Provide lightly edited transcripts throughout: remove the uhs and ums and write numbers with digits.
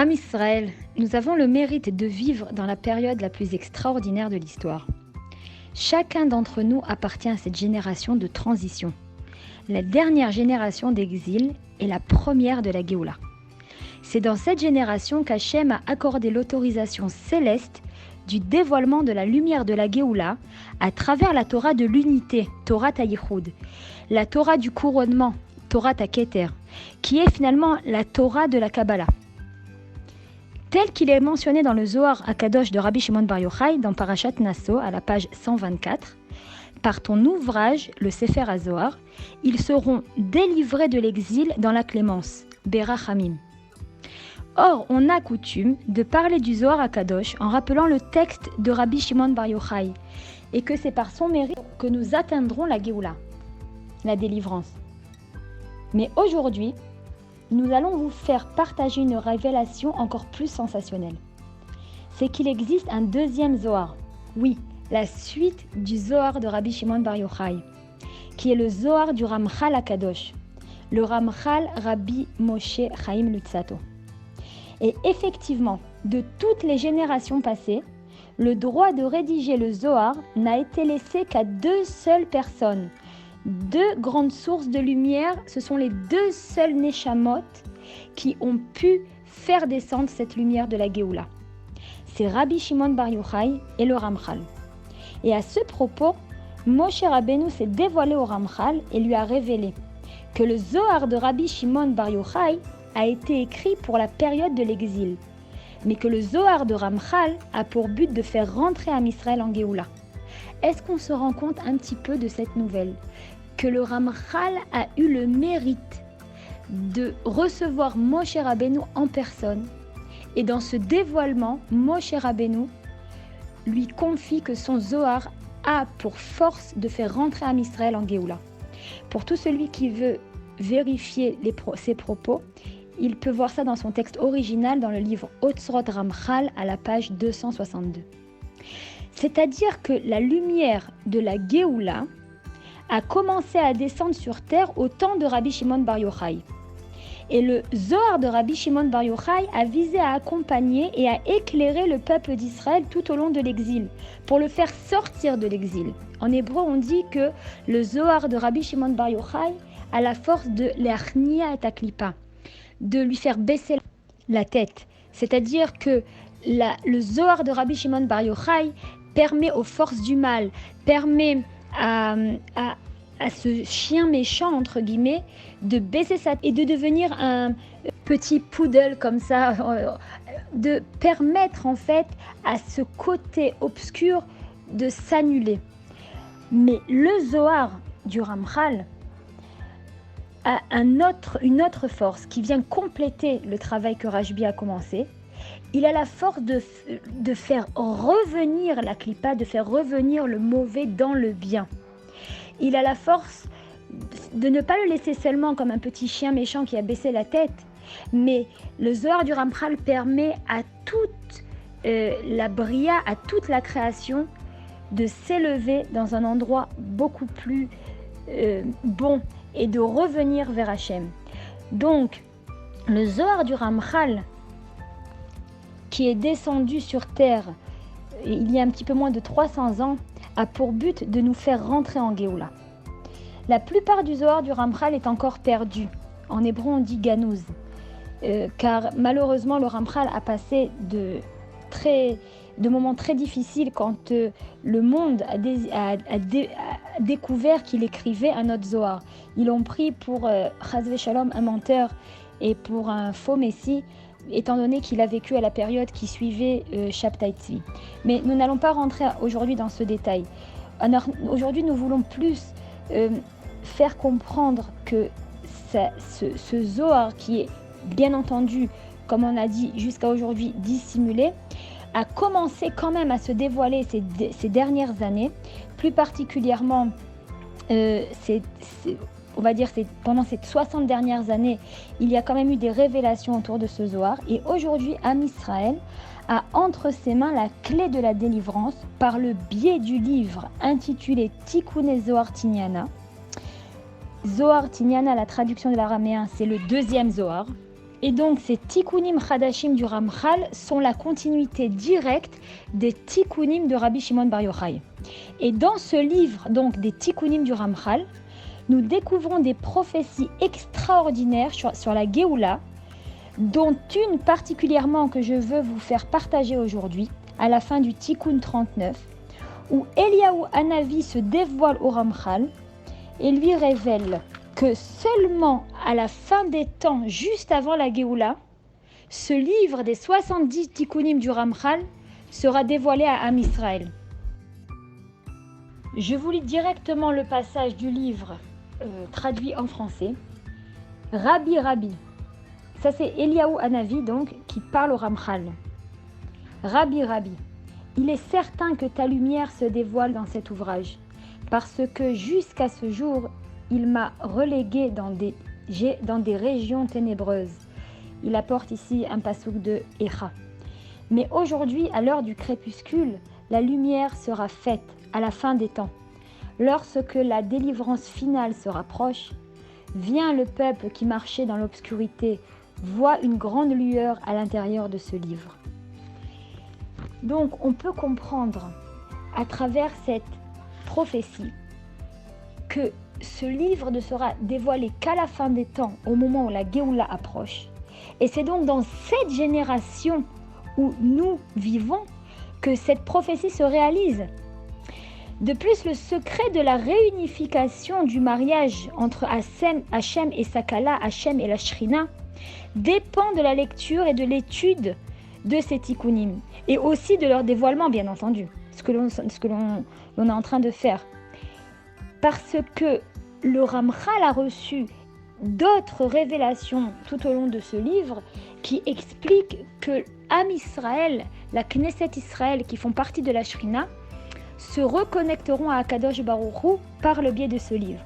Am Israël, nous avons le mérite de vivre dans la période la plus extraordinaire de l'histoire. Chacun d'entre nous appartient à cette génération de transition. La dernière génération d'exil est la première de la Géoula. C'est dans cette génération qu'Hachem a accordé l'autorisation céleste du dévoilement de la lumière de la Géoula à travers la Torah de l'unité, Torah Tayichud, la Torah du couronnement, Torah Keter, qui est finalement la Torah de la Kabbalah. Tel qu'il est mentionné dans le Zohar Akadosh de Rabbi Shimon Bar Yochai dans Parashat Naso à la page 124, par ton ouvrage, le Sefer HaZohar, ils seront délivrés de l'exil dans la clémence, Berachamim. Or, on a coutume de parler du Zohar Akadosh en rappelant le texte de Rabbi Shimon Bar Yochai, et que c'est par son mérite que nous atteindrons la Géoula, la délivrance. Mais aujourd'hui, nous allons vous faire partager une révélation encore plus sensationnelle. C'est qu'il existe un deuxième Zohar, oui, la suite du Zohar de Rabbi Shimon Bar Yochai, qui est le Zohar du Ramchal Akadosh, le Ramchal Rabbi Moshe Chaim Luzzatto. Et effectivement, de toutes les générations passées, le droit de rédiger le Zohar n'a été laissé qu'à deux seules personnes. Deux grandes sources de lumière, ce sont les deux seuls Neshamot qui ont pu faire descendre cette lumière de la Géoula. C'est Rabbi Shimon Bar Yochai et le Ramchal. Et à ce propos, Moshe Rabbeinu s'est dévoilé au Ramchal et lui a révélé que le Zohar de Rabbi Shimon Bar Yochai a été écrit pour la période de l'exil, mais que le Zohar de Ramchal a pour but de faire rentrer Am Israël en Géoula. Est-ce qu'on se rend compte un petit peu de cette nouvelle? Que le Ramchal a eu le mérite de recevoir Moshe Rabbeinu en personne. Et dans ce dévoilement, Moshe Rabbeinu lui confie que son Zohar a pour force de faire rentrer Am Israël en Géoula. Pour tout celui qui veut vérifier ses propos, il peut voir ça dans son texte original dans le livre Otzrot Ramchal à la page 262. C'est-à-dire que la lumière de la Géoula a commencé à descendre sur terre au temps de Rabbi Shimon Bar Yochai. Et le Zohar de Rabbi Shimon Bar Yochai a visé à accompagner et à éclairer le peuple d'Israël tout au long de l'exil, pour le faire sortir de l'exil. En hébreu, on dit que le Zohar de Rabbi Shimon Bar Yochai a la force de l'Achnia et Aklipa, de lui faire baisser la tête. C'est-à-dire que le Zohar de Rabbi Shimon Bar Yochai permet aux forces du mal, permet à ce chien méchant, entre guillemets, de baisser sa tête et de devenir un petit poodle comme ça, de permettre en fait à ce côté obscur de s'annuler. Mais le Zohar du Ramchal a une autre force qui vient compléter le travail que Rashbi a commencé. Il a la force de faire revenir la clipa, de faire revenir le mauvais dans le bien. Il a la force de ne pas le laisser seulement comme un petit chien méchant qui a baissé la tête, mais le Zohar du Ramchal permet à toute la Bria, à toute la création, de s'élever dans un endroit beaucoup plus bon et de revenir vers Hachem. Donc, le Zohar du Ramchal, qui est descendu sur terre il y a un petit peu moins de 300 ans, a pour but de nous faire rentrer en Géoula. La plupart du Zohar du Ramchal est encore perdu. En hébreu, on dit Ganouz, car malheureusement, le Ramchal a passé de moments très difficiles quand le monde a découvert qu'il écrivait un autre Zohar. Ils l'ont pris pour Chas v'Shalom, un menteur, et pour un faux messie, étant donné qu'il a vécu à la période qui suivait Shabtai Tzvi. Mais nous n'allons pas rentrer aujourd'hui dans ce détail. Alors, aujourd'hui, nous voulons plus faire comprendre que ce Zohar, qui est bien entendu, comme on a dit jusqu'à aujourd'hui, dissimulé, a commencé quand même à se dévoiler ces dernières années, plus particulièrement on va dire pendant ces 60 dernières années, il y a quand même eu des révélations autour de ce Zohar. Et aujourd'hui, Am Israël a entre ses mains la clé de la délivrance par le biais du livre intitulé Tikkuné Zohar Tinyana. Zohar Tinyana, la traduction de l'araméen, c'est le deuxième Zohar. Et donc ces Tikkunim Chadashim du Ramchal sont la continuité directe des Tikkunim de Rabbi Shimon Bar Yochai. Et dans ce livre donc des Tikkunim du Ramchal, nous découvrons des prophéties extraordinaires sur la Géoula, dont une particulièrement que je veux vous faire partager aujourd'hui, à la fin du Tikkun 39, où Eliyahu Hanavi se dévoile au Ramchal et lui révèle que seulement à la fin des temps, juste avant la Géoula, ce livre des 70 Tikkunim du Ramchal sera dévoilé à Am Israël. Je vous lis directement le passage du livre traduit en français. Rabbi, Rabbi. Ça c'est Eliyahu Hanavi donc qui parle au Ramchal. Rabbi, Rabbi. Il est certain que ta lumière se dévoile dans cet ouvrage, parce que jusqu'à ce jour, il m'a relégué dans des régions ténébreuses. Il apporte ici un passouk de Echa. Mais aujourd'hui, à l'heure du crépuscule, la lumière sera faite à la fin des temps. Lorsque la délivrance finale se rapproche, vient le peuple qui marchait dans l'obscurité, voit une grande lueur à l'intérieur de ce livre. Donc on peut comprendre à travers cette prophétie que ce livre ne sera dévoilé qu'à la fin des temps, au moment où la Géoula approche. Et c'est donc dans cette génération où nous vivons que cette prophétie se réalise. De plus, le secret de la réunification du mariage entre Hachem et Sakala, Hachem et la Shrina, dépend de la lecture et de l'étude de ces tikkunim, et aussi de leur dévoilement, bien entendu, ce que l'on est en train de faire. Parce que le Ramchal a reçu d'autres révélations tout au long de ce livre qui expliquent que Am Israël, la Knesset Israël, qui font partie de la Shrina, se reconnecteront à Akadosh Baruch Hu par le biais de ce livre.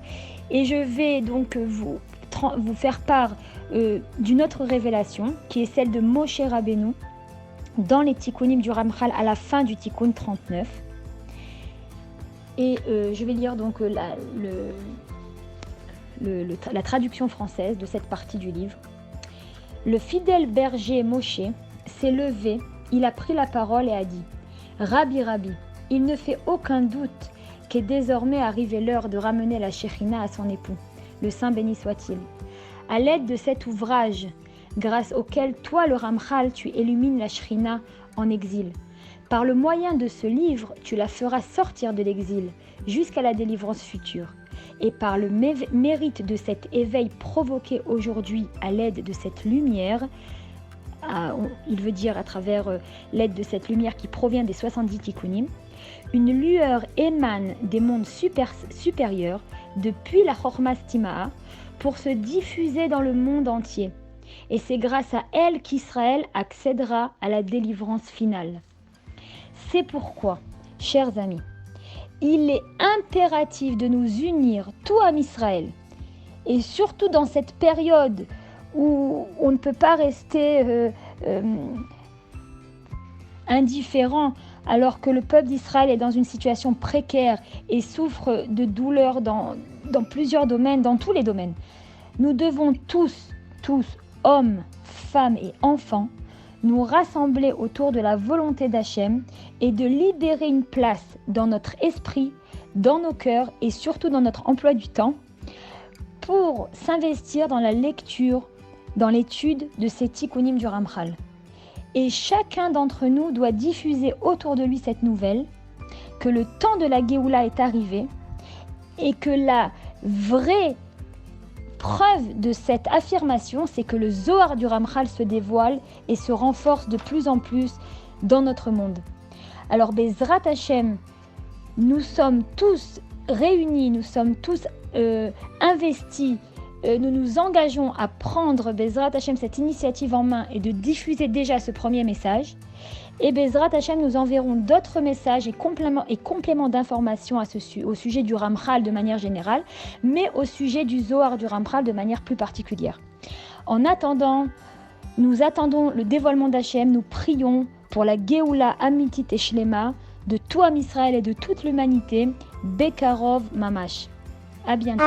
Et je vais donc vous faire part d'une autre révélation, qui est celle de Moshe Rabbeinu, dans les Tikkunim du Ramchal à la fin du Tikkun 39. Et je vais lire donc la traduction française de cette partie du livre. Le fidèle berger Moshe s'est levé, il a pris la parole et a dit « Rabbi, Rabbi, il ne fait aucun doute qu'est désormais arrivée l'heure de ramener la Shekhinah à son époux, le Saint béni soit-il. À l'aide de cet ouvrage, grâce auquel toi, le Ramchal, tu illumines la Shrina en exil. Par le moyen de ce livre, tu la feras sortir de l'exil jusqu'à la délivrance future. Et par le mérite de cet éveil provoqué aujourd'hui à l'aide de cette lumière, il veut dire à travers l'aide de cette lumière qui provient des 70 tikkunim, une lueur émane des mondes supérieurs depuis la Chorma Stimaa pour se diffuser dans le monde entier. Et c'est grâce à elle qu'Israël accédera à la délivrance finale. C'est pourquoi, chers amis, il est impératif de nous unir tout à Israël. Et surtout dans cette période où on ne peut pas rester indifférent alors que le peuple d'Israël est dans une situation précaire et souffre de douleurs dans plusieurs domaines, dans tous les domaines. Nous devons tous, hommes, femmes et enfants, nous rassembler autour de la volonté d'Hachem et de libérer une place dans notre esprit, dans nos cœurs et surtout dans notre emploi du temps pour s'investir dans la lecture, dans l'étude de ces tikkunim du Ramchal. Et chacun d'entre nous doit diffuser autour de lui cette nouvelle, que le temps de la Géoula est arrivé et que la vraie preuve de cette affirmation, c'est que le Zohar du Ramchal se dévoile et se renforce de plus en plus dans notre monde. Alors, Bezrat Hashem, nous sommes tous réunis, nous sommes tous investis, nous nous engageons à prendre Bezrat Hashem cette initiative en main et de diffuser déjà ce premier message. Et Bezrat Hashem, nous enverrons d'autres messages et compléments d'informations au sujet du Ramchal de manière générale, mais au sujet du Zohar du Ramchal de manière plus particulière. En attendant, nous attendons le dévoilement d'Hachem, nous prions pour la Géoula Amitit et Shlema de tout Am Israël et de toute l'humanité. Bekarov Mamash. À bientôt.